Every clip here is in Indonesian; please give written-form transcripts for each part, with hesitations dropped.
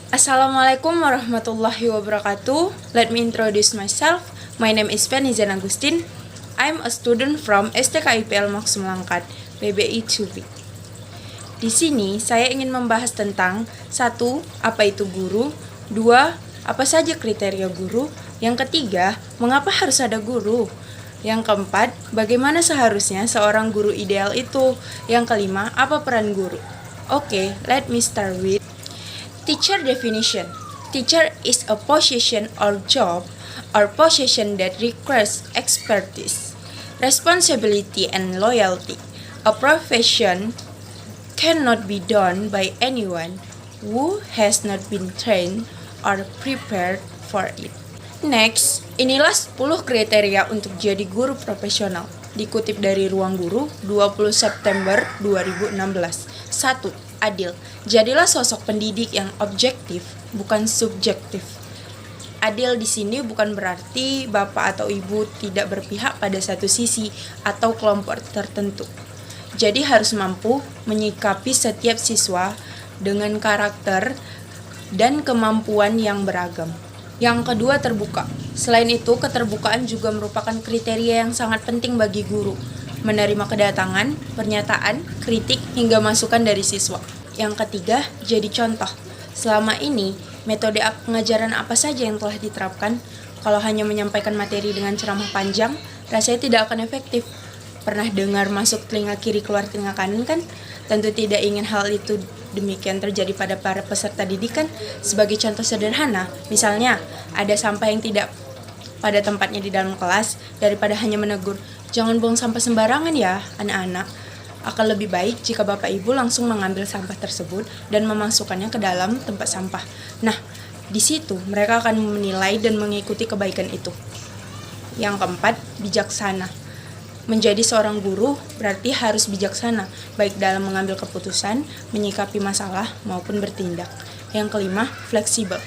Assalamualaikum warahmatullahi wabarakatuh. Let me introduce myself. My name is Fenizan Agustin. I'm a student from STKIPL Maksum Langkat, PBI 2B. Di sini saya ingin membahas tentang 1. Apa itu guru? 2. Apa saja kriteria guru? Yang ketiga, mengapa harus ada guru? Yang keempat, bagaimana seharusnya seorang guru ideal itu? Yang kelima, apa peran guru? Okay, let me start with teacher definition. Teacher is a position or job or position that requires expertise, responsibility, and loyalty. A profession cannot be done by anyone who has not been trained or prepared for it. Next, inilah 10 kriteria untuk jadi guru profesional. Dikutip dari Ruang Guru 20 September 2016. 1. Adil. Jadilah sosok pendidik yang objektif, bukan subjektif. Adil di sini bukan berarti bapak atau ibu tidak berpihak pada satu sisi atau kelompok tertentu. Jadi harus mampu menyikapi setiap siswa dengan karakter dan kemampuan yang beragam. Yang kedua, terbuka. Selain itu, keterbukaan juga merupakan kriteria yang sangat penting bagi guru. Menerima kedatangan, pernyataan, kritik, hingga masukan dari siswa. Yang ketiga, jadi contoh. Selama ini, metode pengajaran apa saja yang telah diterapkan? Kalau hanya menyampaikan materi dengan ceramah panjang, rasanya tidak akan efektif. Pernah dengar masuk telinga kiri keluar telinga kanan kan? Tentu tidak ingin hal itu demikian terjadi pada para peserta didikan. Sebagai contoh sederhana, misalnya ada sampah yang tidak pada tempatnya di dalam kelas, daripada hanya menegur, "Jangan buang sampah sembarangan ya, anak-anak." Akan lebih baik jika Bapak Ibu langsung mengambil sampah tersebut dan memasukkannya ke dalam tempat sampah. Nah, di situ mereka akan menilai dan mengikuti kebaikan itu. Yang keempat, bijaksana. Menjadi seorang guru berarti harus bijaksana, baik dalam mengambil keputusan, menyikapi masalah, maupun bertindak. Yang kelima, fleksibel.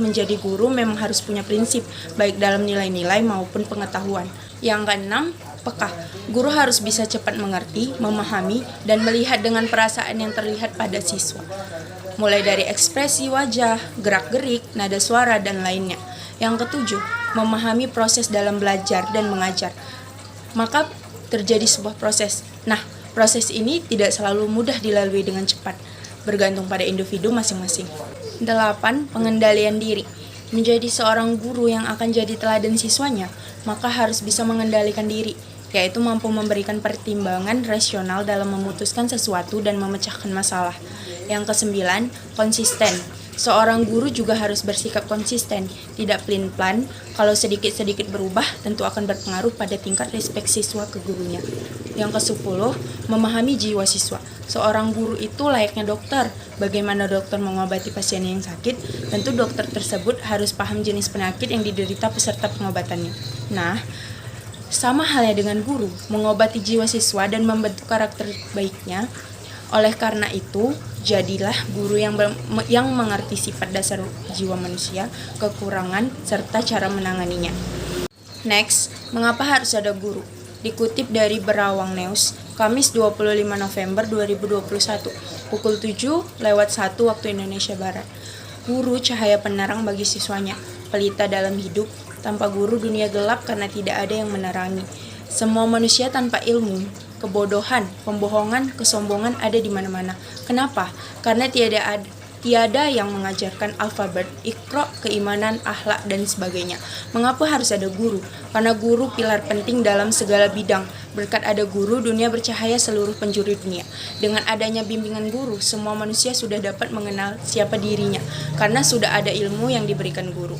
Menjadi guru memang harus punya prinsip, baik dalam nilai-nilai maupun pengetahuan. Yang keenam, peka. Guru harus bisa cepat mengerti, memahami, dan melihat dengan perasaan yang terlihat pada siswa. Mulai dari ekspresi wajah, gerak-gerik, nada suara, dan lainnya. Yang ketujuh, memahami proses dalam belajar dan mengajar. Maka terjadi sebuah proses. Nah, proses ini tidak selalu mudah dilalui dengan cepat, bergantung pada individu masing-masing. 8. Pengendalian diri. Menjadi seorang guru yang akan jadi teladan siswanya, maka harus bisa mengendalikan diri, yaitu mampu memberikan pertimbangan rasional dalam memutuskan sesuatu dan memecahkan masalah. Yang kesembilan, konsisten. Seorang guru juga harus bersikap konsisten, tidak pelin-pelan. Kalau sedikit-sedikit berubah, tentu akan berpengaruh pada tingkat respek siswa ke gurunya. Yang ke-10, memahami jiwa siswa. Seorang guru itu layaknya dokter. Bagaimana dokter mengobati pasien yang sakit, tentu dokter tersebut harus paham jenis penyakit yang diderita peserta pengobatannya. Nah, sama halnya dengan guru, mengobati jiwa siswa dan membentuk karakter baiknya. Oleh karena itu, jadilah guru yang mengerti sifat dasar jiwa manusia, kekurangan, serta cara menanganinya. Next, mengapa harus ada guru? Dikutip dari Berawang News, Kamis 25 November 2021, pukul 7:01 waktu Indonesia Barat. Guru cahaya penerang bagi siswanya, pelita dalam hidup. Tanpa guru dunia gelap karena tidak ada yang menerangi. Semua manusia tanpa ilmu, kebodohan, pembohongan, kesombongan ada di mana-mana. Kenapa? Karena tiada yang mengajarkan alfabet, iqra, keimanan, akhlak, dan sebagainya. Mengapa harus ada guru? Karena guru pilar penting dalam segala bidang. Berkat ada guru, dunia bercahaya seluruh penjuru dunia. Dengan adanya bimbingan guru, semua manusia sudah dapat mengenal siapa dirinya, karena sudah ada ilmu yang diberikan guru.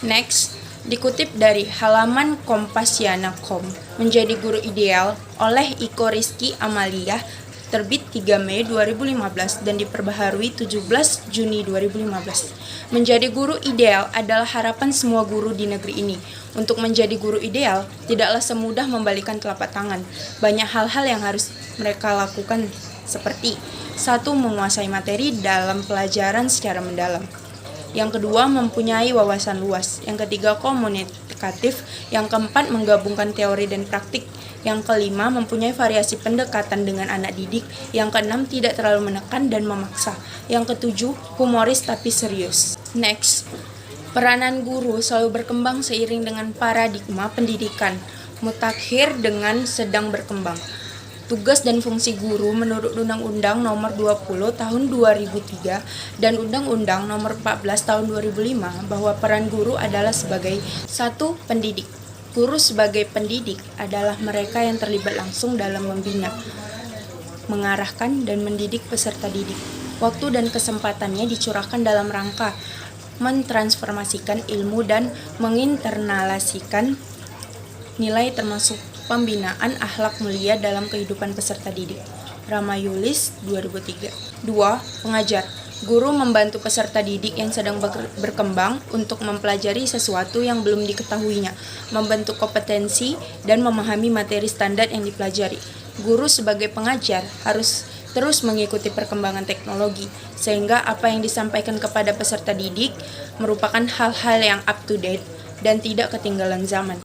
Next, dikutip dari halaman Kompasiana.com, menjadi guru ideal oleh Iko Rizky Amalia, terbit 3 Mei 2015 dan diperbaharui 17 Juni 2015. Menjadi guru ideal adalah harapan semua guru di negeri ini. Untuk menjadi guru ideal, tidaklah semudah membalikan telapak tangan. Banyak hal-hal yang harus mereka lakukan seperti 1. Menguasai materi dalam pelajaran secara mendalam. Yang kedua, mempunyai wawasan luas. Yang ketiga, komunikatif. Yang keempat, menggabungkan teori dan praktik. Yang kelima, mempunyai variasi pendekatan dengan anak didik. Yang keenam, tidak terlalu menekan dan memaksa. Yang ketujuh, humoris tapi serius. Next, peranan guru selalu berkembang seiring dengan paradigma pendidikan mutakhir dengan sedang berkembang. Tugas dan fungsi guru menurut Undang-Undang Nomor 20 Tahun 2003 dan Undang-Undang Nomor 14 Tahun 2005 bahwa peran guru adalah sebagai 1. Pendidik. Guru sebagai pendidik adalah mereka yang terlibat langsung dalam membina, mengarahkan, dan mendidik peserta didik. Waktu dan kesempatannya dicurahkan dalam rangka mentransformasikan ilmu dan menginternalisasikan nilai termasuk pembinaan akhlak mulia dalam kehidupan peserta didik. Ramayulis 2003. 2. Pengajar. Guru membantu peserta didik yang sedang berkembang untuk mempelajari sesuatu yang belum diketahuinya, membentuk kompetensi, dan memahami materi standar yang dipelajari. Guru sebagai pengajar harus terus mengikuti perkembangan teknologi, sehingga apa yang disampaikan kepada peserta didik merupakan hal-hal yang up to date dan tidak ketinggalan zaman.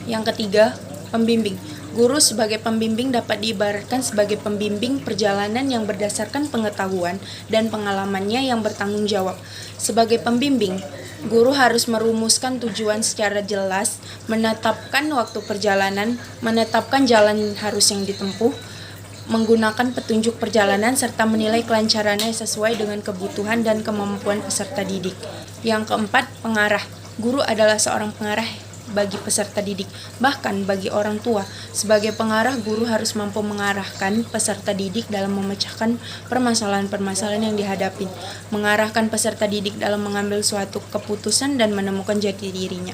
Yang ketiga, pembimbing. Guru sebagai pembimbing dapat diibaratkan sebagai pembimbing perjalanan yang berdasarkan pengetahuan dan pengalamannya yang bertanggung jawab. Sebagai pembimbing, guru harus merumuskan tujuan secara jelas, menetapkan waktu perjalanan, menetapkan jalan harus yang ditempuh, menggunakan petunjuk perjalanan, serta menilai kelancarannya sesuai dengan kebutuhan dan kemampuan peserta didik. Yang keempat, pengarah. Guru adalah seorang pengarah bagi peserta didik, bahkan bagi orang tua. Sebagai pengarah, guru harus mampu mengarahkan peserta didik dalam memecahkan permasalahan-permasalahan yang dihadapi, mengarahkan peserta didik dalam mengambil suatu keputusan dan menemukan jati dirinya.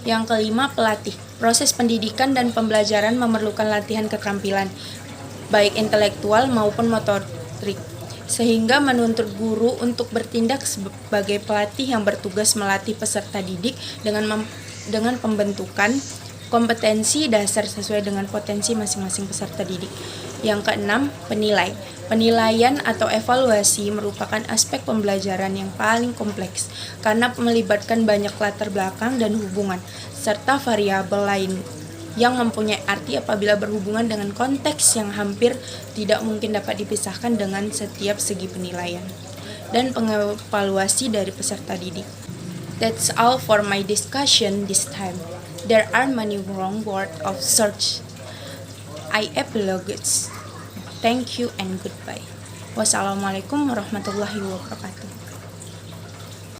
Yang kelima, pelatih. Proses pendidikan dan pembelajaran memerlukan latihan keterampilan, baik intelektual maupun motorik, sehingga menuntut guru untuk bertindak sebagai pelatih yang bertugas melatih peserta didik dengan pembentukan kompetensi dasar sesuai dengan potensi masing-masing peserta didik. Yang keenam, penilai. Penilaian atau evaluasi merupakan aspek pembelajaran yang paling kompleks karena melibatkan banyak latar belakang dan hubungan, serta variabel lain yang mempunyai arti apabila berhubungan dengan konteks yang hampir tidak mungkin dapat dipisahkan dengan setiap segi penilaian dan pengevaluasi dari peserta didik. That's all for my discussion this time. There are many wrong words of search. I apologize. Thank you and goodbye. Wassalamualaikum warahmatullahi wabarakatuh.